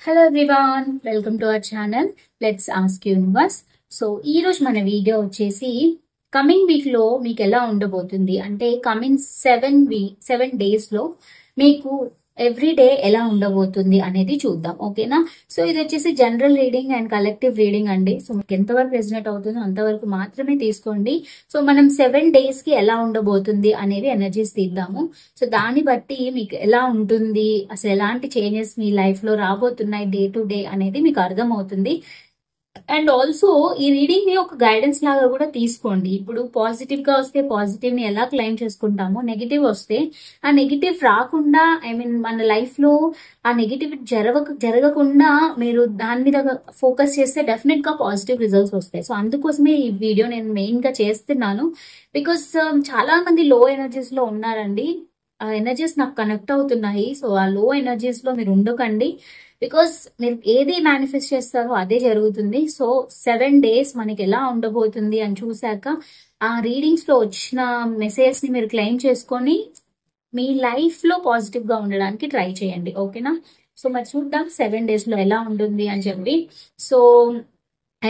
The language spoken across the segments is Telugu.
Hello everyone, welcome to our channel. Let's ask universe. So ఈ రోజు మన వీడియో వచ్చేసి కమింగ్ వీక్ లో మీకు ఎలా ఉండబోతుంది అంటే కమింగ్ 7 డేస్ లో మీకు ఎవ్రీ డే ఎలా ఉండబోతుంది అనేది చూద్దాం. ఓకేనా? సో ఇది వచ్చేసి general reading and collective reading అండి. సో మీకు ఎంతవరకు రెజనేట్ అవుతుందో అంతవరకు మాత్రమే తీసుకోండి. సో మనం 7 డేస్ కి ఎలా ఉండబోతుంది అనేవి ఎనర్జీస్ తీద్దాము. సో దాన్ని బట్టి మీకు ఎలా ఉంటుంది, అసలు ఎలాంటి చేంజెస్ మీ లైఫ్ లో రాబోతున్నాయి డే టు డే అనేది మీకు అర్థం అవుతుంది. అండ్ ఆల్సో ఈ రీడింగ్ ని ఒక గైడెన్స్ లాగా కూడా తీసుకోండి. ఇప్పుడు పాజిటివ్ గా వస్తే పాజిటివ్ ని ఎలా క్లెయిమ్ చేసుకుంటామో, నెగిటివ్ వస్తే ఆ నెగిటివ్ రాకుండా మన లైఫ్ లో ఆ నెగిటివ్ జరగకుండా మీరు దాని మీద ఫోకస్ చేస్తే డెఫినెట్ గా పాజిటివ్ రిజల్ట్స్ వస్తాయి. సో అందుకోసమే ఈ వీడియో నేను మెయిన్ గా చేస్తున్నాను. బికాస్ చాలా మంది లో ఎనర్జీస్ లో ఉన్నారండి. ఆ ఎనర్జీస్ నాకు కనెక్ట్ అవుతున్నాయి. సో ఆ లో ఎనర్జీస్ లో మీరు ఉండకండి. బికాస్ మీరు ఏది మేనిఫెస్ట్ చేస్తారో అదే జరుగుతుంది. సో 7 డేస్ మనకి ఎలా ఉండబోతుంది అని చూసాక ఆ రీడింగ్స్ లో వచ్చిన మెసేజ్ ని మీరు క్లెయిమ్ చేసుకొని మీ లైఫ్ లో పాజిటివ్ గా ఉండడానికి ట్రై చేయండి. ఓకేనా? సో మరి చూద్దాం 7 డేస్ లో ఎలా ఉంటుంది అని చెప్పి. సో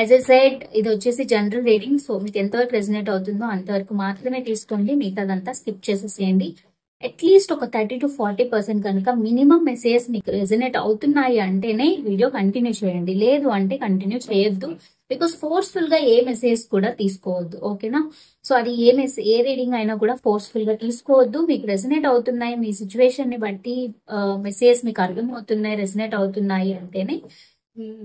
యాజ్ ఎ సైడ్ ఇది వచ్చేసి జనరల్ రీడింగ్. సో మీకు ఎంతవరకు రెజనేట్ అవుతుందో అంతవరకు మాత్రమే తీసుకోండి, మిగతాదంతా స్కిప్ చేసేసేయండి. అట్లీస్ట్ ఒక 30 to 40% కనుక మినిమం మెసేజ్ మీకు రెజనేట్ అవుతున్నాయి అంటేనే వీడియో కంటిన్యూ చేయండి. లేదు అంటే కంటిన్యూ చేయొద్దు. బికాస్ ఫోర్స్ఫుల్ గా ఏ మెసేజ్ కూడా తీసుకోవద్దు. ఓకేనా? సో అది ఏ రీడింగ్ అయినా కూడా ఫోర్స్ఫుల్ గా తీసుకోవద్దు. మీకు రెజనేట్ అవుతున్నాయి, మీ సిచ్యువేషన్ ని బట్టి మెసేజ్ మీకు అర్థం అవుతున్నాయి, రెజనేట్ అవుతున్నాయి అంటేనే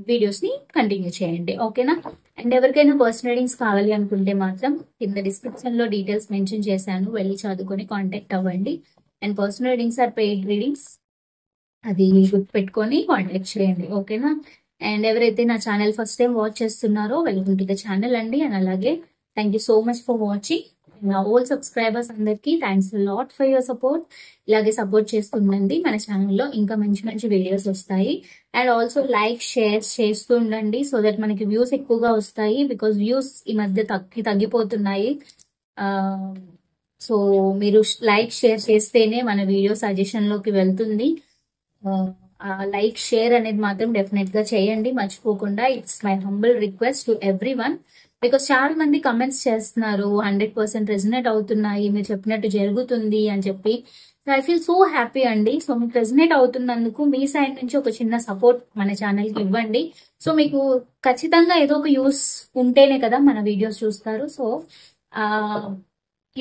వీడియోస్ ని కంటిన్యూ చేయండి. ఓకేనా? అండ్ ఎవరికైనా పర్సనల్ రీడింగ్స్ కావాలి అనుకుంటే మాత్రం కింద డిస్క్రిప్షన్ లో డీటెయిల్స్ మెన్షన్ చేశాను, వెళ్ళి చదువుకొని కాంటాక్ట్ అవ్వండి. And personal readings or paid readings, అది గుర్తు పెట్టుకొని కాంటాక్ట్ చేయండి. ఓకేనా? అండ్ ఎవరైతే నా ఛానల్ ఫస్ట్ టైం వాచ్ చేస్తున్నారో వెల్కమ్ టు ద ఛానల్ అండి. అండ్ అలాగే thank you so much for watching. నా ఓల్ సబ్స్క్రైబర్స్ అందరికి thanks lot for your support. ఇలాగే సపోర్ట్ చేస్తుండండి. మన ఛానల్లో ఇంకా మంచి మంచి వీడియోస్ వస్తాయి. అండ్ ఆల్సో లైక్ షేర్ చేస్తూ ఉండండి సో దట్ మనకి వ్యూస్ ఎక్కువగా వస్తాయి. బికాస్ వ్యూస్ ఈ మధ్య తగ్గిపోతున్నాయి. సో మీరు లైక్ షేర్ చేస్తేనే మన వీడియో సజెషన్ లోకి వెళ్తుంది. లైక్ షేర్ అనేది మాత్రం డెఫినెట్ గా చేయండి మర్చిపోకుండా. It's my humble request to every one. Because చాలా మంది కమెంట్స్ చేస్తున్నారు 100% రెజనేట్ అవుతున్నాయి, మీరు చెప్పినట్టు జరుగుతుంది అని చెప్పి. So I feel so happy అండి. సో మీకు రెజనేట్ అవుతున్నందుకు మీ సైడ్ నుంచి ఒక చిన్న సపోర్ట్ మన ఛానల్ కి ఇవ్వండి. సో మీకు ఖచ్చితంగా ఏదో ఒక యూస్ ఉంటేనే కదా మన వీడియోస్ చూస్తారు. సో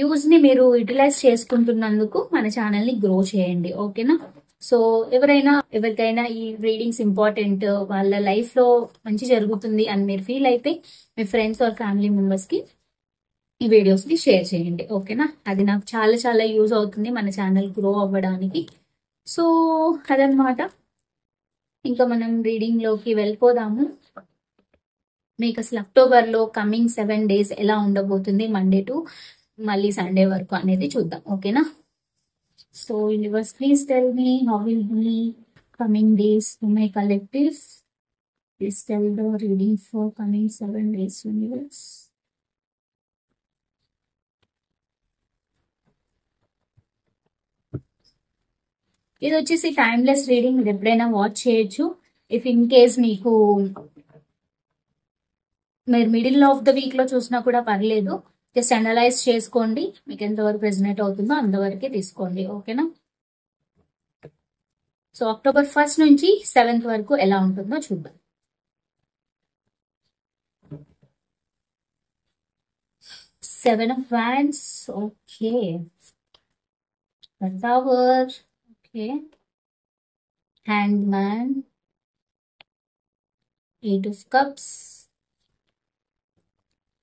యూజ్ ని మీరు యూటిలైజ్ చేసుకుంటున్నందుకు మన ఛానల్ ని గ్రో చేయండి. ఓకేనా? సో ఎవరికైనా ఈ రీడింగ్స్ ఇంపార్టెంట్, వాళ్ళ లైఫ్ లో మంచి జరుగుతుంది అని మీరు ఫీల్ అయితే మీ ఫ్రెండ్స్ ఆర్ ఫ్యామిలీ మెంబర్స్ కి ఈ వీడియోస్ ని షేర్ చేయండి. ఓకేనా? అది నాకు చాలా చాలా యూజ్ అవుతుంది మన ఛానల్ గ్రో అవ్వడానికి. సో అదనమాట. ఇంకా మనం రీడింగ్ లోకి వెళ్ళిపోదాము. మీకు అసలు అక్టోబర్ లో కమింగ్ 7 డేస్ ఎలా ఉండబోతుంది, మండే టు మళ్ళీ సండే వరకు అనేది చూద్దాం. ఓకేనా? So universe, please tell me how will be coming days to my collective. Please tell the reading for coming 7 days, universe. ఇది వచ్చేసి టైమ్లెస్ రీడింగ్, మీరు ఎప్పుడైనా వాచ్ చేయొచ్చు. ఇఫ్ ఇన్ కేస్ మీకు మీరు మిడిల్ ఆఫ్ ద వీక్ లో చూసినా కూడా పర్లేదు. జస్ట్ అనలైజ్ చేసుకోండి, మీకు ఎంతవరకు రెజనేట్ అవుతుందో అంతవరకే తీసుకోండి. ఓకేనా? సో అక్టోబర్ 1st నుంచి 7th వరకు ఎలా ఉంటుందో చూద్దాం. Seven of Wands, okay. Tower, okay. Hangman, 8 of Cups,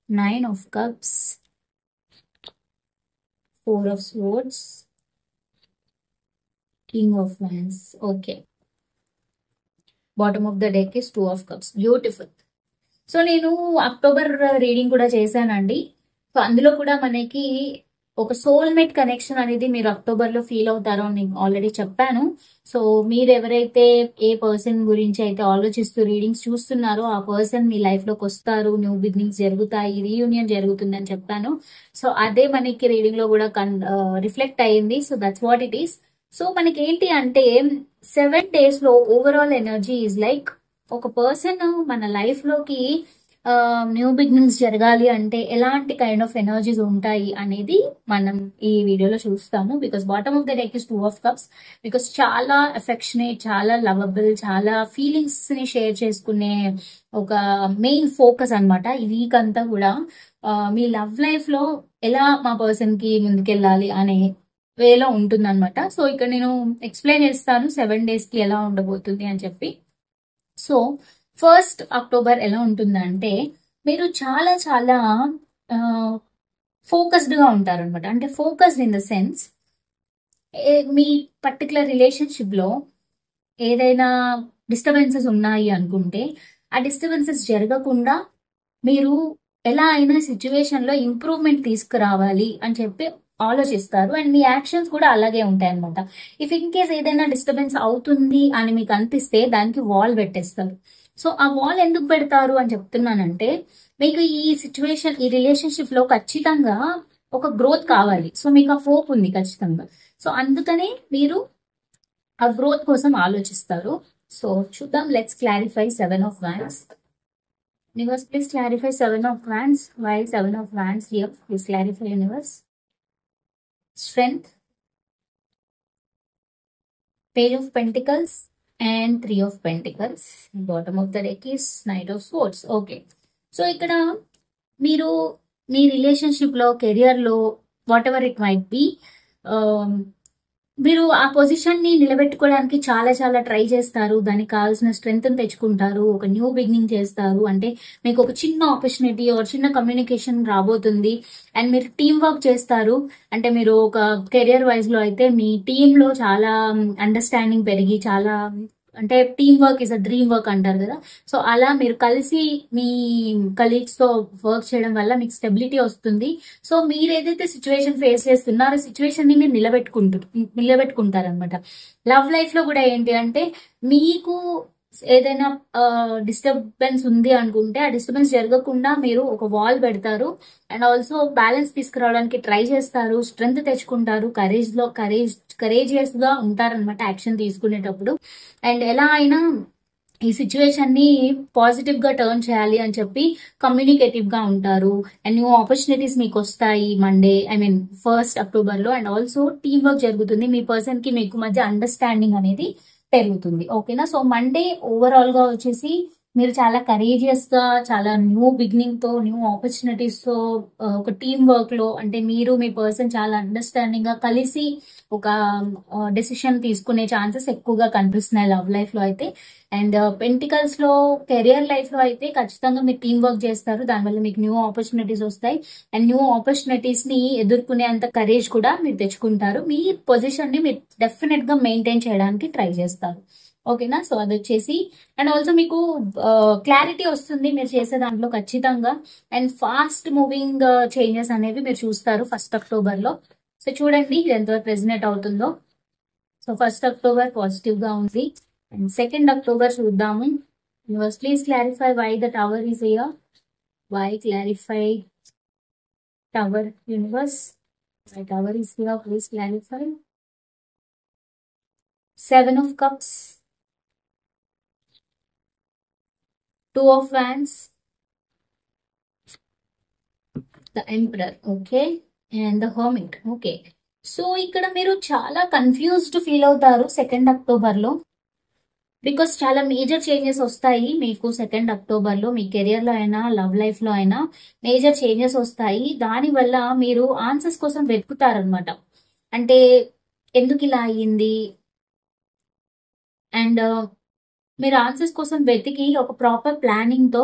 9 of Cups, 4 of Swords, King of Wands. Okay. Bottom of the deck is 2 of Cups. Beautiful. So నేను అక్టోబర్ రీడింగ్ కూడా చేశానండి. సో అందులో కూడా మనకి ఒక సోల్మేట్ కనెక్షన్ అనేది మీరు అక్టోబర్ లో ఫీల్ అవుతారో నేను ఆల్రెడీ చెప్పాను. సో మీరు ఎవరైతే ఏ పర్సన్ గురించి అయితే ఆలోచిస్తూ రీడింగ్స్ చూస్తున్నారో ఆ పర్సన్ మీ లైఫ్ లోకి వస్తారు, న్యూ బిగినింగ్స్ జరుగుతాయి, రీయూనియన్ జరుగుతుంది అని చెప్పాను. సో అదే మనకి రీడింగ్ లో కూడా రిఫ్లెక్ట్ అయ్యింది. So that's what it is. So మనకి ఏంటి అంటే 7 days లో ఓవరాల్ ఎనర్జీ ఈజ్ లైక్ ఒక పర్సన్ మన లైఫ్ లోకి న్యూ బిగినింగ్స్ జరగాలి అంటే ఎలాంటి కైండ్ ఆఫ్ ఎనర్జీస్ ఉంటాయి అనేది మనం ఈ వీడియోలో చూస్తాము. Because bottom of the deck is 2 of Cups. Because చాలా అఫెక్షనేట్, చాలా లవబుల్, చాలా ఫీలింగ్స్ ని షేర్ చేసుకునే ఒక మెయిన్ ఫోకస్ అన్నమాట ఈ వీక్ అంతా కూడా. మీ లవ్ లైఫ్ లో ఎలా మా పర్సన్ కి ముందుకెళ్ళాలి అనే వేలో ఉంటుంది అనమాట. సో ఇక్కడ నేను ఎక్స్ప్లెయిన్ చేస్తాను 7 days కి ఎలా ఉండబోతుంది అని చెప్పి. సో 1st October ఎలా ఉంటుందంటే మీరు చాలా చాలా ఫోకస్డ్ గా ఉంటారనమాట. అంటే focused in the sense me particular relationship లో ఏదైనా డిస్టర్బెన్సెస్ ఉన్నాయి అనుకుంటే ఆ డిస్టర్బెన్సెస్ జరగకుండా మీరు ఎలా అయినా సిచ్యువేషన్ లో ఇంప్రూవ్మెంట్ తీసుకురావాలి అని చెప్పి ఆలోచిస్తారు. అండ్ మీ యాక్షన్స్ కూడా అలాగే ఉంటాయి అనమాట. ఇఫ్ ఇన్ కేస్ ఏదైనా డిస్టర్బెన్స్ అవుతుంది అని మీకు అనిపిస్తే దానికి వాల్ పెట్టేస్తారు. సో ఆ వాల్ ఎందుకు పెడతారు అని చెప్తున్నానంటే మీకు ఈ సిచ్యువేషన్, ఈ రిలేషన్షిప్ లో ఖచ్చితంగా ఒక గ్రోత్ కావాలి. సో మీకు ఆ హోప్ ఉంది ఖచ్చితంగా. సో అందుకనే మీరు ఆ గ్రోత్ కోసం ఆలోచిస్తారు. సో చూద్దాం, let's clarify 7 of Wands. Universe, please clarify 7 of Wands. Why 7 of Wands here? Please clarify, Universe. Strength, Page of Pentacles and 3 of Pentacles. Bottom of the deck is Knight of Swords. Okay. So ఇక్కడ మీరు మీ రిలేషన్షిప్ లో, కెరియర్ లో, what ever it might be, మీరు ఆ పొజిషన్ ని నిలబెట్టుకోవడానికి చాలా చాలా ట్రై చేస్తారు. దానికి కావాల్సిన స్ట్రెంగ్త్ తెచ్చుకుంటారు. ఒక న్యూ బిగినింగ్ చేస్తారు. అంటే మీకు ఒక చిన్న ఆపర్చునిటీ ఒక చిన్న కమ్యూనికేషన్ రాబోతుంది. అండ్ మీరు టీమ్ వర్క్ చేస్తారు. అంటే మీరు ఒక కెరియర్ వైజ్ లో అయితే మీ టీమ్ లో చాలా అండర్స్టాండింగ్ పెరిగి, చాలా అంటే team work is a dream work అంటారు కదా. సో అలా మీరు కలిసి మీ కలీగ్స్ తో వర్క్ చేయడం వల్ల మీకు స్టెబిలిటీ వస్తుంది. సో మీరు ఏదైతే సిచ్యువేషన్ ఫేస్ చేస్తున్నారో సిచ్యువేషన్ ని మీరు నిలబెట్టుకుంటారనమాట. లవ్ లైఫ్ లో కూడా ఏంటి అంటే మీకు ఏదైనా డిస్టర్బెన్స్ ఉంది అనుకుంటే ఆ డిస్టర్బెన్స్ జరగకుండా మీరు ఒక వాల్ పెడతారు. అండ్ ఆల్సో బ్యాలెన్స్ తీసుకురావడానికి ట్రై చేస్తారు. స్ట్రెంగ్త్ తెచ్చుకుంటారు. కరేజియస్ గా ఉంటారనమాట యాక్షన్ తీసుకునేటప్పుడు. అండ్ ఎలా అయినా ఈ సిచ్యువేషన్ ని పాజిటివ్ గా టర్న్ చేయాలి అని చెప్పి కమ్యూనికేటివ్ గా ఉంటారు. అండ్ న్యూ ఆపర్చునిటీస్ మీకు వస్తాయి మండే, 1st October లో. అండ్ ఆల్సో టీమ్ వర్క్ జరుగుతుంది. మీ పర్సన్ కి మీకు మధ్య అండర్స్టాండింగ్ అనేది పెరుగుతుంది. ఓకేనా. సో మండే ఓవరాల్ గా వచ్చేసి మీరు చాలా కరేజియస్ గా, చాలా న్యూ బిగినింగ్ తో, న్యూ ఆపర్చునిటీస్ తో, ఒక టీమ్ వర్క్ లో, అంటే మీరు మీ పర్సన్ చాలా అండర్స్టాండింగ్ గా కలిసి ఒక డెసిషన్ తీసుకునే ఛాన్సెస్ ఎక్కువగా కనిపిస్తున్నాయి లవ్ లైఫ్ లో అయితే. అండ్ పెంటికల్స్ లో, కెరియర్ లైఫ్ లో అయితే ఖచ్చితంగా మీరు టీమ్ వర్క్ చేస్తారు. దానివల్ల మీకు న్యూ ఆపర్చునిటీస్ వస్తాయి. అండ్ న్యూ ఆపర్చునిటీస్ ని ఎదుర్కొనే అంత కరేజ్ కూడా మీరు తెచ్చుకుంటారు. మీ పొజిషన్ ని మీరు డెఫినెట్ గా మెయింటైన్ చేయడానికి ట్రై చేస్తారు. ఓకేనా. సో అది వచ్చేసి అండ్ ఆల్సో మీకు క్లారిటీ వస్తుంది మీరు చేసే దాంట్లో ఖచ్చితంగా. అండ్ ఫాస్ట్ మూవింగ్ చేంజెస్ అనేవి మీరు చూస్తారు 1st October లో. సో చూడండి ఎంతవరకు రెజినేట్ అవుతుందో. సో 1st October పాజిటివ్ గా ఉంది. అండ్ 2nd October చూద్దాము. Universe please clarify why the tower is here. Why clarify tower, universe. Why tower is here, please clarify. 7 of Cups, 2 of Wands, the Emperor, okay, and the Hermit, okay. So ఇక్కడ మీరు చాలా కన్ఫ్యూజ్డ్ ఫీల్ అవుతారు 2nd October లో. బికాస్ చాలా మేజర్ చేంజెస్ వస్తాయి మీకు 2nd October లో. మీ కెరియర్ లో అయినా, లవ్ లైఫ్ లో అయినా మేజర్ చేంజెస్ వస్తాయి. దానివల్ల మీరు ఆన్సర్స్ కోసం వెతుకుతారనమాట. అంటే ఎందుకు ఇలా అయ్యింది, అండ్ మీరు ఆన్సర్స్ కోసం వెతికి ఒక ప్రాపర్ ప్లానింగ్ తో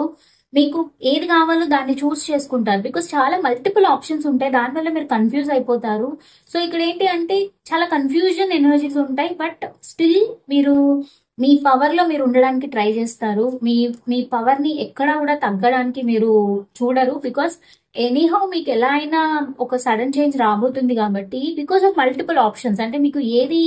మీకు ఏది కావాలో దాన్ని చూస్ చేసుకుంటారు. బికాస్ చాలా మల్టిపుల్ ఆప్షన్స్ ఉంటాయి. దానివల్ల మీరు కన్ఫ్యూజ్ అయిపోతారు. సో ఇక్కడ ఏంటి అంటే చాలా కన్ఫ్యూజన్ ఎనర్జీస్ ఉంటాయి. బట్ స్టిల్ మీరు మీ పవర్ లో మీరు ఉండడానికి ట్రై చేస్తారు. మీ పవర్ ని ఎక్కడా కూడా తగ్గడానికి మీరు చూడరు. బికాస్ ఎనీహౌ మీకు ఎలా అయినా ఒక సడన్ చేంజ్ రాబోతుంది కాబట్టి, బికాస్ ఆఫ్ మల్టిపుల్ ఆప్షన్స్. అంటే మీకు ఏది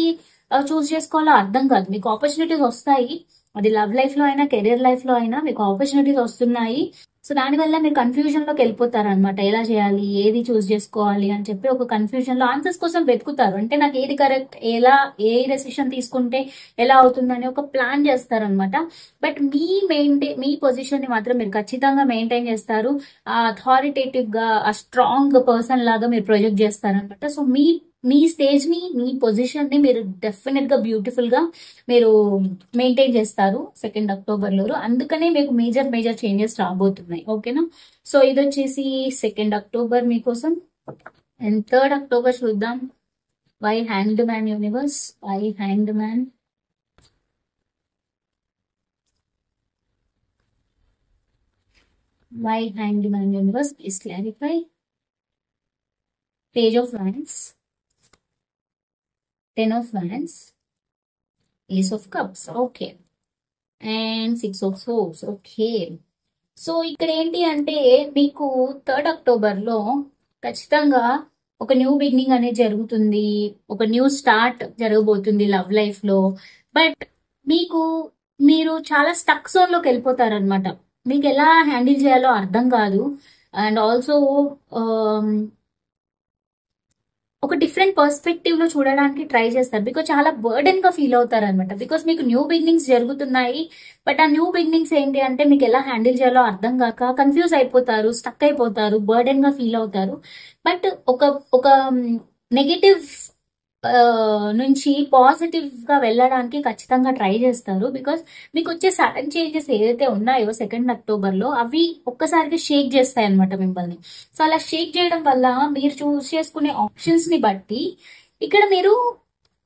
చూస్ చేసుకోవాలో అర్థం కాదు. మీకు ఆపర్చునిటీస్ వస్తాయి. అది లవ్ లైఫ్ లో అయినా, కెరియర్ లైఫ్ లో అయినా మీకు ఆపర్చునిటీస్ వస్తున్నాయి. సో దానివల్ల మీరు కన్ఫ్యూజన్ లోకి వెళ్ళిపోతారు అనమాట. ఎలా చేయాలి, ఏది చూస్ చేసుకోవాలి అని చెప్పి ఒక కన్ఫ్యూజన్ లో ఆన్సర్స్ కోసం వెతుకుతారు. అంటే నాకు ఏది కరెక్ట్, ఎలా ఏ డెసిషన్ తీసుకుంటే ఎలా అవుతుందని ఒక ప్లాన్ చేస్తారనమాట. బట్ మీ పొజిషన్ ని మాత్రం మీరు ఖచ్చితంగా మెయింటైన్ చేస్తారు. ఆ అథారిటేటివ్ గా, ఆ స్ట్రాంగ్ పర్సన్ లాగా మీరు ప్రొజెక్ట్ చేస్తారనమాట. సో మీ స్టేజ్ ని, మీ పొజిషన్ ని మీరు డెఫినెట్ గా బ్యూటిఫుల్ గా మీరు మెయింటైన్ చేస్తారు 2 అక్టోబర్ లో. అందుకనే మీకు మేజర్ చేంజెస్ రాబోతున్నాయి. ఓకేనా? సో ఇది వచ్చేసి 2 అక్టోబర్ మీకోసం. అండ్ 3 అక్టోబర్ చూద్దాం. Why hanged man universe, why hanged man. Why hanged man universe? Please clarify. Page of Wands, 10 of Wands, Ace of Cups. Okay. And 6 of Swords. Okay. So ఇక్కడ ఏంటి అంటే మీకు 3 అక్టోబర్ లో ఖచ్చితంగా ఒక న్యూ బిగినింగ్ అనేది జరుగుతుంది. ఒక న్యూ స్టార్ట్ జరగబోతుంది లవ్ లైఫ్ లో. బట్ మీరు చాలా స్టక్ జోన్ లోకి వెళ్ళిపోతారనమాట. మీకు ఎలా హ్యాండిల్ చేయాలో అర్థం కాదు. అండ్ ఆల్సో ఒక డిఫరెంట్ పర్స్పెక్టివ్ లో చూడడానికి ట్రై చేస్తారు. బికాజ్ చాలా బర్డెన్ గా ఫీల్ అవుతారు అనమాట. బికాస్ మీకు న్యూ బిగినింగ్స్ జరుగుతున్నాయి. బట్ ఆ న్యూ బిగినింగ్స్ ఏంటి అంటే మీకు ఎలా హ్యాండిల్ చేయాలో అర్థం కాక కన్ఫ్యూజ్ అయిపోతారు, స్టక్ అయిపోతారు, బర్డెన్ గా ఫీల్ అవుతారు. బట్ ఒక నెగటివ్ నుంచి పాజిటివ్ గా వెళ్ళడానికి ఖచ్చితంగా ట్రై చేస్తారు. బికాస్ మీకు వచ్చే సడన్ చేంజెస్ ఏదైతే ఉన్నాయో 2 అక్టోబర్ లో అవి ఒక్కసారిగా షేక్ చేస్తాయి అనమాట మిమ్మల్ని. సో అలా షేక్ చేయడం వల్ల మీరు చూస్ చేసుకునే ఆప్షన్స్ ని బట్టి ఇక్కడ మీరు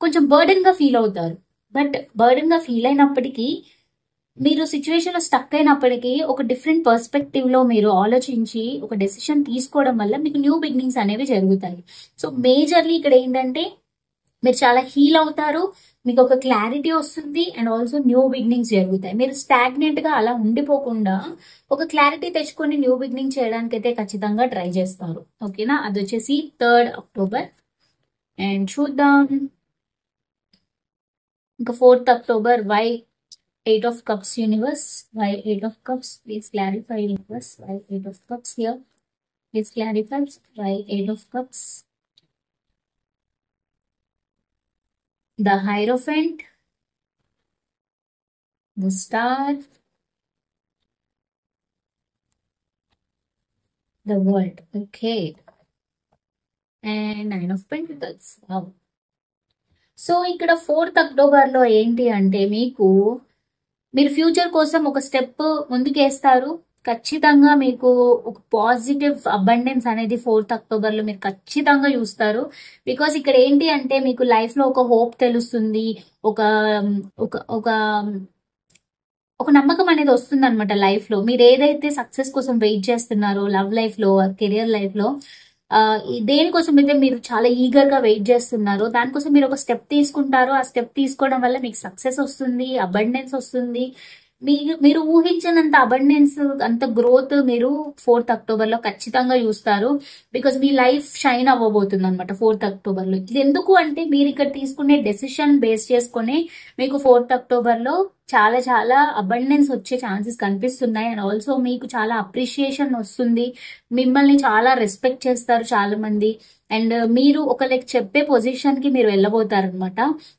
కొంచెం బర్డెన్ గా ఫీల్ అవుతారు. బట్ బర్డెన్ గా ఫీల్ అయినప్పటికీ, మీరు సిచ్యువేషన్ లో స్టక్ అయినప్పటికీ ఒక డిఫరెంట్ పర్స్పెక్టివ్ లో మీరు ఆలోచించి ఒక డెసిషన్ తీసుకోవడం వల్ల మీకు న్యూ బిగినింగ్స్ అనేవి జరుగుతాయి. సో మేజర్లీ ఇక్కడ ఏంటంటే మీరు చాలా హీల్ అవుతారు, మీకు ఒక క్లారిటీ వస్తుంది. అండ్ ఆల్సో న్యూ బిగినింగ్స్ జరుగుతాయి. మీరు స్టాగ్నెంట్ గా అలా ఉండిపోకుండా ఒక క్లారిటీ తెచ్చుకొని న్యూ బిగినింగ్ చేయడానికి అయితే ఖచ్చితంగా ట్రై చేస్తారు. ఓకేనా? అది వచ్చేసి 3 అక్టోబర్. అండ్ చూద్దాం ఇంకా 4 October. Why 8 of Cups universe, why 8 of Cups? Please clarify universe, why 8 of Cups here? Please clarify why 8 of Cups. The Hierophant, the Star, the World. Okay. And 9 of Pentacles. Wow. So ఇక్కడ 4 అక్టోబర్ లో ఏంటి అంటే మీరు ఫ్యూచర్ కోసం ఒక స్టెప్ ముందుకేస్తారు. ఖచ్చితంగా మీకు ఒక పాజిటివ్ అబండెన్స్ అనేది 4 అక్టోబర్ లో మీరు ఖచ్చితంగా చూస్తారు. బికాస్ ఇక్కడ ఏంటి అంటే మీకు లైఫ్ లో ఒక హోప్ తెలుస్తుంది, ఒక ఒక ఒక ఒక నమ్మకం అనేది వస్తుంది అనమాట. లైఫ్ లో మీరు ఏదైతే సక్సెస్ కోసం వెయిట్ చేస్తున్నారో, లవ్ లైఫ్ లో, కెరియర్ లైఫ్ లో, దేనికోసం అయితే మీరు చాలా ఈగర్ గా వెయిట్ చేస్తున్నారో దానికోసం మీరు ఒక స్టెప్ తీసుకుంటారు. ఆ స్టెప్ తీసుకోవడం వల్ల మీకు సక్సెస్ వస్తుంది, అబండెన్స్ వస్తుంది. మీరు ఊహించినంత అబండెన్స్, అంత గ్రోత్ మీరు 4 అక్టోబర్ లో ఖచ్చితంగా చూస్తారు. బికాస్ మీ లైఫ్ షైన్ అవ్వబోతుంది అనమాట 4 అక్టోబర్ లో. ఇది ఎందుకు అంటే మీరు ఇక్కడ తీసుకునే డెసిషన్ బేస్ చేసుకుని మీకు 4 అక్టోబర్ లో చాలా చాలా అబండెన్స్ వచ్చే ఛాన్సెస్ కనిపిస్తున్నాయి. అండ్ ఆల్సో మీకు చాలా అప్రిషియేషన్ వస్తుంది, మిమ్మల్ని చాలా రెస్పెక్ట్ చేస్తారు చాలా మంది. అండ్ మీరు ఒకరికి చెప్పే పొజిషన్ కి మీరు వెళ్ళబోతారనమాట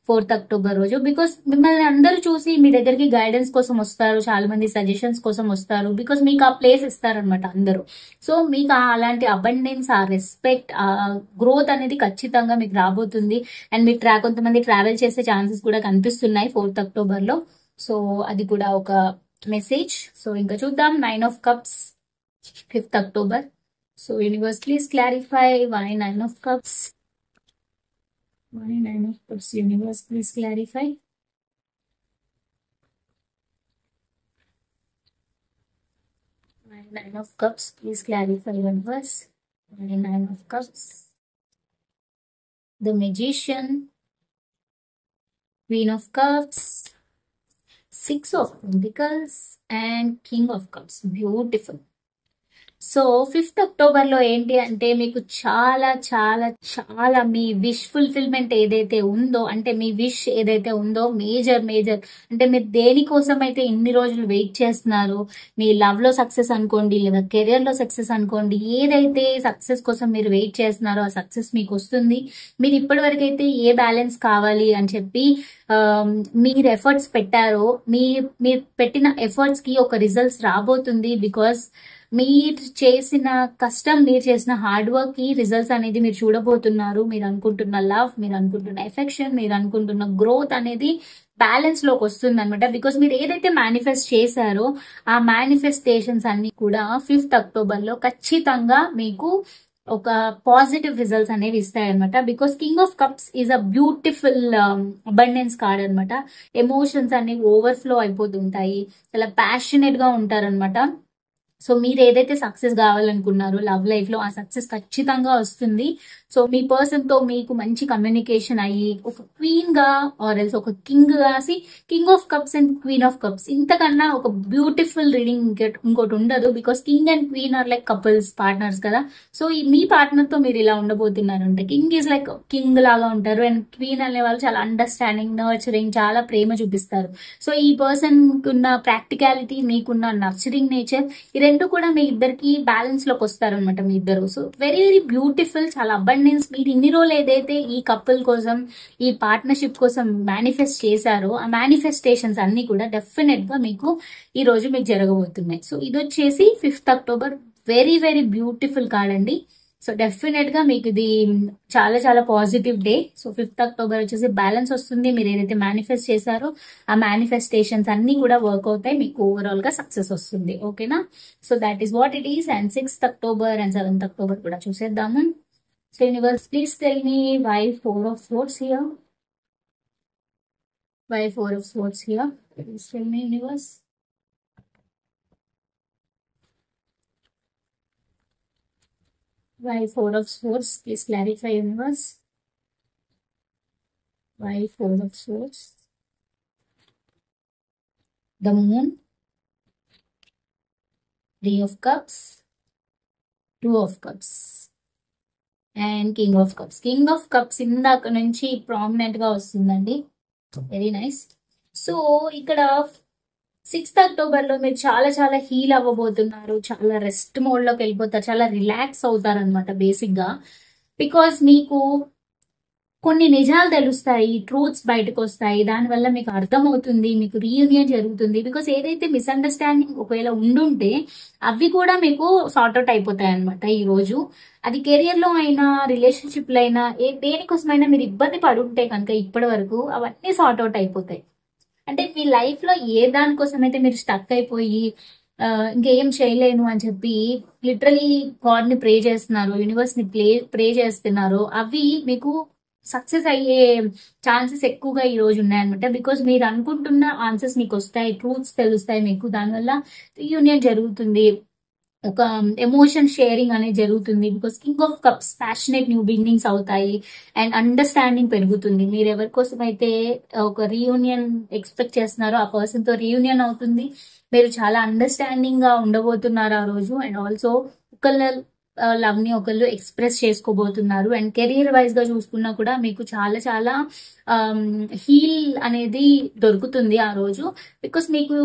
4 అక్టోబర్ రోజు. బికాస్ మిమ్మల్ని అందరూ చూసి మీ దగ్గరికి గైడెన్స్ కోసం వస్తారు, చాలా మంది సజెషన్స్ కోసం వస్తారు. బికాస్ మీకు ఆ ప్లేస్ ఇస్తారనమాట అందరూ. సో మీకు అలాంటి అబండెన్స్, ఆ రెస్పెక్ట్, ఆ గ్రోత్ అనేది ఖచ్చితంగా మీకు రాబోతుంది. అండ్ మీకు కొంతమంది ట్రావెల్ చేసే ఛాన్సెస్ కూడా కనిపిస్తున్నాయి 4 అక్టోబర్ లో. సో అది కూడా ఒక మెసేజ్. సో ఇంకా చూద్దాం 9 of Cups 5th October. So universe, please clarify why 9 of Cups. Why 9 of Cups universe, please clarify. Why 9 of Cups, please clarify universe. Why 9 of Cups. The Magician, Queen of Cups, 6 of Pentacles and King of Cups. Beautiful. So 5th October లో ఏంటి అంటే మీకు చాలా చాలా చాలా మీ విష్ ఫుల్ఫిల్మెంట్ ఏదైతే ఉందో, అంటే మీ విష్ ఏదైతే ఉందో మేజర్ అంటే మీరు దేనికోసం అయితే ఇన్ని రోజులు వెయిట్ చేస్తున్నారు, మీ లవ్ లో సక్సెస్ అనుకోండి లేదా కెరియర్ లో సక్సెస్ అనుకోండి, ఏదైతే సక్సెస్ కోసం మీరు వెయిట్ చేస్తున్నారో ఆ సక్సెస్ మీకు వస్తుంది. మీరు ఇప్పటి వరకు అయితే ఏ బ్యాలెన్స్ కావాలి అని చెప్పి మీరు ఎఫర్ట్స్ పెట్టారో, మీరు పెట్టిన ఎఫర్ట్స్ కి ఒక రిజల్ట్స్ రాబోతుంది. బికాస్ మీరు చేసిన కష్టం, మీరు చేసిన హార్డ్ వర్క్ కి రిజల్ట్స్ అనేది మీరు చూడబోతున్నారు. మీరు అనుకుంటున్న లవ్, మీరు అనుకుంటున్న ఎఫెక్షన్, మీరు అనుకుంటున్న గ్రోత్ అనేది బ్యాలెన్స్ లోకి వస్తుంది అనమాట. బికాస్ మీరు ఏదైతే మేనిఫెస్ట్ చేశారో ఆ మేనిఫెస్టేషన్స్ అన్ని కూడా 5th అక్టోబర్ లో ఖచ్చితంగా మీకు ఒక పాజిటివ్ రిజల్ట్స్ అనేవి ఇస్తాయన్నమాట. Because king of cups is a beautiful abundance card అనమాట. ఎమోషన్స్ అనేవి ఓవర్ఫ్లో అయిపోతుంటాయి, చాలా ప్యాషనెట్ గా ఉంటారనమాట. సో మీరు ఏదైతే సక్సెస్ కావాలనుకున్నారో లవ్ లైఫ్ లో ఆ సక్సెస్ ఖచ్చితంగా వస్తుంది. సో మీ పర్సన్ తో మీకు మంచి కమ్యూనికేషన్ అయ్యి ఒక క్వీన్ గా ఆర్ ఎల్స్ ఒక కింగ్ గా, king of cups and queen of cups ఇంతకన్నా ఒక బ్యూటిఫుల్ రీడింగ్ ఇంకోటి ఉండదు. Because king and queen are like couples, partners కదా. సో మీ పార్ట్నర్ తో మీరు ఇలా ఉండబోతున్నారంటే కింగ్ ఈజ్ లైక్ కింగ్ లాగా ఉంటారు అండ్ క్వీన్ అనే వాళ్ళు చాలా అండర్స్టాండింగ్, నర్చరింగ్, చాలా ప్రేమ చూపిస్తారు. సో ఈ పర్సన్ కున్న ప్రాక్టికాలిటీ, మీకున్న నర్చరింగ్ నేచర్, ఈ రెండు కూడా మీ ఇద్దరికి బ్యాలెన్స్ లోకి వస్తారనమాట మీ ఇద్దరు. సో వెరీ వెరీ బ్యూటిఫుల్, చాలా అబండెన్స్. మీరు ఇన్ని రోజులు ఏదైతే ఈ కపుల్ కోసం, ఈ పార్ట్నర్షిప్ కోసం మేనిఫెస్ట్ చేశారో ఆ మేనిఫెస్టేషన్స్ అన్ని కూడా డెఫినెట్ గా మీకు ఈ రోజు మీకు జరగబోతున్నాయి. సో ఇది వచ్చేసి 5th October very very beautiful card అండి. సో డెఫినెట్ గా మీకు ఇది చాలా చాలా positive day. So 5th October వచ్చేసి బ్యాలెన్స్ వస్తుంది. మీరు ఏదైతే మేనిఫెస్ట్ చేశారో ఆ మేనిఫెస్టేషన్స్ అన్ని కూడా వర్క్ అవుతాయి, మీకు ఓవరాల్ గా సక్సెస్ వస్తుంది. ఓకేనా? So that is what it is. And 6th October and 7th October కూడా చూసేద్దాము. So universe, please tell me why 4 of swords here? Why 4 of swords here? Please tell me, universe. Why 4 of swords? Please clarify, universe. Why 4 of swords? The moon, 3 of cups, 2 of cups, and king of cups. King of cups ఇందాక నుంచి ప్రామినెంట్ గా వస్తుందండి. Very nice. సో ఇక్కడ 6th అక్టోబర్ లో మీరు చాలా చాలా హీల్ అవ్వబోతున్నారు, చాలా రెస్ట్ మోడ్ లోకి వెళ్ళిపోతారు, చాలా రిలాక్స్ అవుతారు అనమాట బేసిక్ గా. బికాస్ మీకు కొన్ని నిజాలు తెలుస్తాయి, ట్రూత్స్ బయటకు వస్తాయి, దానివల్ల మీకు అర్థమవుతుంది, మీకు రీయూనియన్ జరుగుతుంది. బికాస్ ఏదైతే మిస్అండర్స్టాండింగ్ ఒకవేళ ఉండుంటే అవి కూడా మీకు సార్ట్అవుట్ అయిపోతాయి అనమాట ఈ రోజు. అది కెరియర్ లో అయినా, రిలేషన్షిప్ లో అయినా, దేనికోసమైనా మీరు ఇబ్బంది పడుంటే కనుక ఇప్పటి వరకు అవన్నీ సార్ట్అవుట్ అయిపోతాయి. అంటే మీ లైఫ్ లో ఏ దానికోసం అయితే మీరు స్టక్ అయిపోయి ఇంకేం చేయలేను అని చెప్పి లిటరలీ గాడ్ ని ప్రే చేస్తున్నారు, యూనివర్స్ ని ప్రే చేస్తున్నారు, అవి మీకు సక్సెస్ అయ్యే ఛాన్సెస్ ఎక్కువగా ఈ రోజు ఉన్నాయన్నమాట. బికాస్ మీరు అనుకుంటున్న ఆన్సర్స్ మీకు వస్తాయి, ట్రూత్స్ తెలుస్తాయి మీకు, దానివల్ల యూనియన్ జరుగుతుంది, ఒక ఎమోషన్ షేరింగ్ అనేది జరుగుతుంది. Because king of cups passionate new beginnings అవుతాయి అండ్ అండర్స్టాండింగ్ పెరుగుతుంది. మీరు ఎవరి కోసం అయితే ఒక రీయూనియన్ ఎక్స్పెక్ట్ చేస్తున్నారో ఆ పర్సన్ తో రీయూనియన్ అవుతుంది. మీరు చాలా అండర్స్టాండింగ్ గా ఉండబోతున్నారు ఆ రోజు. అండ్ ఆల్సో ఒకళ్ళ లవ్ ని ఒకళ్ళు ఎక్స్ప్రెస్ చేసుకోబోతున్నారు. అండ్ కెరీర్ వైజ్ గా చూసుకున్నా కూడా మీకు చాలా చాలా హీల్ అనేది దొరుకుతుంది ఆ రోజు. బికాస్ మీకు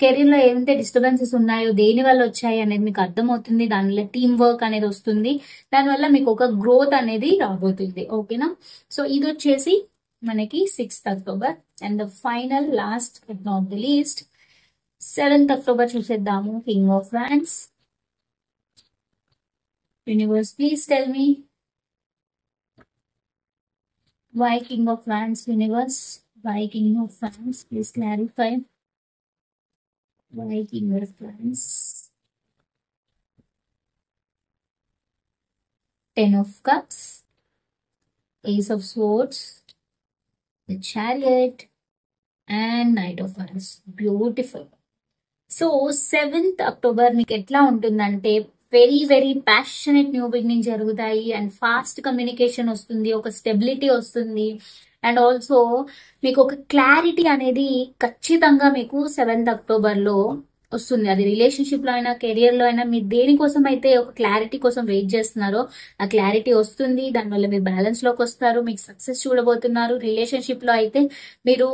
కెరీర్ లో ఏమైతే డిస్టర్బెన్సెస్ ఉన్నాయో, దేని వల్ల వచ్చాయి అనేది మీకు అర్థమవుతుంది, దానివల్ల టీమ్ వర్క్ అనేది వస్తుంది, దానివల్ల మీకు ఒక గ్రోత్ అనేది రాబోతుంది. ఓకేనా? సో ఇది వచ్చేసి మనకి 6th October. And the final last but not the least 7th October చూసేద్దాము. King of wands. Universe, please tell me why King of Wands, universe? Why King of Wands? Please clarify. Why King of Wands? 10 of Cups, Ace of Swords, the Chariot, and Knight of Wands. Beautiful. So 7th October మీకు ఎట్లా ఉంటుందంటే very very passionate new beginning జరుగుతాయి అండ్ ఫాస్ట్ కమ్యూనికేషన్ వస్తుంది, ఒక స్టెబిలిటీ వస్తుంది. అండ్ ఆల్సో మీకు ఒక క్లారిటీ అనేది ఖచ్చితంగా మీకు 7th అక్టోబర్ లో వస్తుంది. అది రిలేషన్షిప్ లో అయినా కెరియర్ లో అయినా మీరు దేనికోసం అయితే ఒక క్లారిటీ కోసం వెయిట్ చేస్తున్నారో ఆ క్లారిటీ వస్తుంది. దానివల్ల మీరు బ్యాలెన్స్ లోకి వస్తారు, మీకు సక్సెస్ చూడబోతున్నారు. రిలేషన్షిప్ లో అయితే మీరు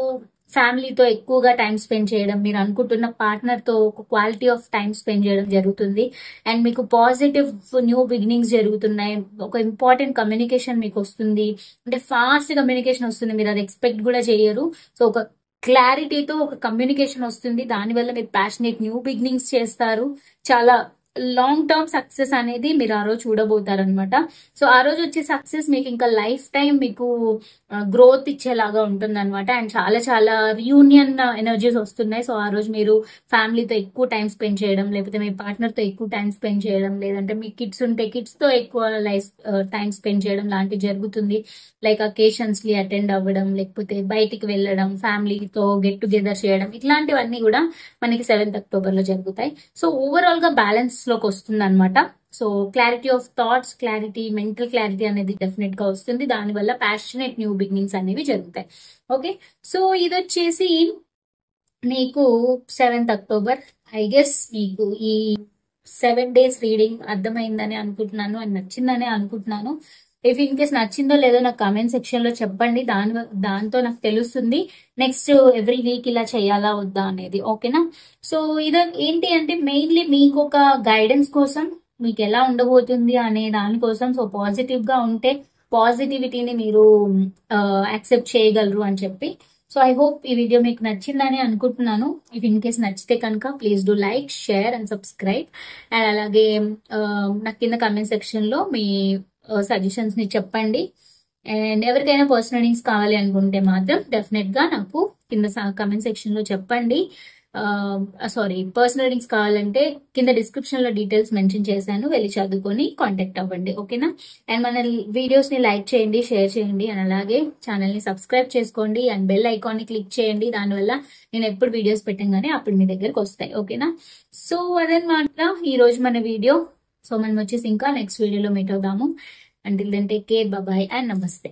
ఫ్యామిలీతో ఎక్కువగా టైం స్పెండ్ చేయడం, మీరు అనుకుంటున్న పార్ట్నర్ తో ఒక క్వాలిటీ ఆఫ్ టైం స్పెండ్ చేయడం జరుగుతుంది. అండ్ మీకు పాజిటివ్ న్యూ బిగినింగ్స్ జరుగుతున్నాయి. ఒక ఇంపార్టెంట్ కమ్యూనికేషన్ మీకు వస్తుంది, అంటే ఫాస్ట్ కమ్యూనికేషన్ వస్తుంది, మీరు అది ఎక్స్పెక్ట్ కూడా చేయరు. సో ఒక క్లారిటీతో ఒక కమ్యూనికేషన్ వస్తుంది, దానివల్ల మీరు ప్యాషనేట్ న్యూ బిగినింగ్స్ చేస్తారు. చాలా లాంగ్ టర్మ్ సక్సెస్ అనేది మీరు ఆ రోజు చూడబోతారు అనమాట. సో ఆ రోజు వచ్చే సక్సెస్ మీకు ఇంకా లైఫ్ టైం మీకు గ్రోత్ ఇచ్చేలాగా ఉంటుంది అనమాట. అండ్ చాలా చాలా రియూనియన్ ఎనర్జీస్ వస్తున్నాయి. సో ఆ రోజు మీరు ఫ్యామిలీతో ఎక్కువ టైం స్పెండ్ చేయడం, లేకపోతే మీ పార్ట్నర్ తో ఎక్కువ టైం స్పెండ్ చేయడం, లేదంటే మీ కిడ్స్ ఉంటే కిడ్స్ తో ఎక్కువ లైఫ్ టైం స్పెండ్ చేయడం లాంటివి జరుగుతుంది. లైక్ అకేషన్స్ ని అటెండ్ అవ్వడం, లేకపోతే బయటికి వెళ్ళడం, ఫ్యామిలీతో గెట్ టుగెదర్ చేయడం, ఇట్లాంటివన్నీ కూడా మనకి 7th అక్టోబర్ లో జరుగుతాయి. సో ఓవరాల్ గా బ్యాలెన్స్ లోకి వస్తుంది అనమాట. So clarity of thoughts, clarity, mental clarity అనేది డెఫినెట్ గా వస్తుంది. దానివల్ల ప్యాషనేట్ న్యూ బిగినింగ్స్ అనేవి జరుగుతాయి. ఓకే, సో ఇది వచ్చేసి మీకు 7th అక్టోబర్. ఐ గెస్ మీకు ఈ 7 days రీడింగ్ అర్థమైందని అనుకుంటున్నాను, అని నచ్చిందని అనుకుంటున్నాను. ఇఫ్ ఇన్ కేస్ నచ్చిందో లేదో నాకు కామెంట్ సెక్షన్ లో చెప్పండి. దాంతో నాకు తెలుస్తుంది నెక్స్ట్ ఎవ్రీ వీక్ ఇలా చేయాలా వద్దా అనేది. ఓకేనా? సో ఇది ఏంటి అంటే మెయిన్లీ మీకు ఒక గైడెన్స్ కోసం, మీకు ఎలా ఉండబోతుంది అనే దానికోసం. సో పాజిటివ్ గా ఉంటే పాజిటివిటీని మీరు యాక్సెప్ట్ చేయగలరు అని చెప్పి. సో ఐ హోప్ ఈ వీడియో మీకు నచ్చిందని అనుకుంటున్నాను. ఇఫ్ ఇన్ కేస్ నచ్చితే కనుక please do like, share and subscribe. And అలాగే నాకు కింద కమెంట్ సెక్షన్ లో మీ సజెషన్స్ ని చెప్పండి. అండ్ ఎవరికైనా పర్సనల్ రీడింగ్స్ కావాలి అనుకుంటే మాత్రం డెఫినెట్ గా నాకు కింద కమెంట్ సెక్షన్ లో చెప్పండి. పర్సనల్ రీడింగ్స్ కావాలంటే కింద డిస్క్రిప్షన్ లో డీటెయిల్స్ మెన్షన్ చేశాను, వెళ్ళి చదువుకొని కాంటాక్ట్ అవ్వండి. ఓకేనా? అండ్ మన వీడియోస్ ని లైక్ చేయండి, షేర్ చేయండి, అండ్ అలాగే ఛానల్ ని సబ్స్క్రైబ్ చేసుకోండి. అండ్ బెల్ ఐకాన్ ని క్లిక్ చేయండి. దానివల్ల నేను ఎప్పుడు వీడియోస్ పెట్టంగానే అప్పుడు మీ దగ్గరకు వస్తాయి. ఓకేనా? సో అదనమాట ఈ రోజు మన వీడియో. సో మనం వచ్చేసి ఇంకా నెక్స్ట్ వీడియోలో మీట్ అవుదాము. Until then take care, bye and నమస్తే.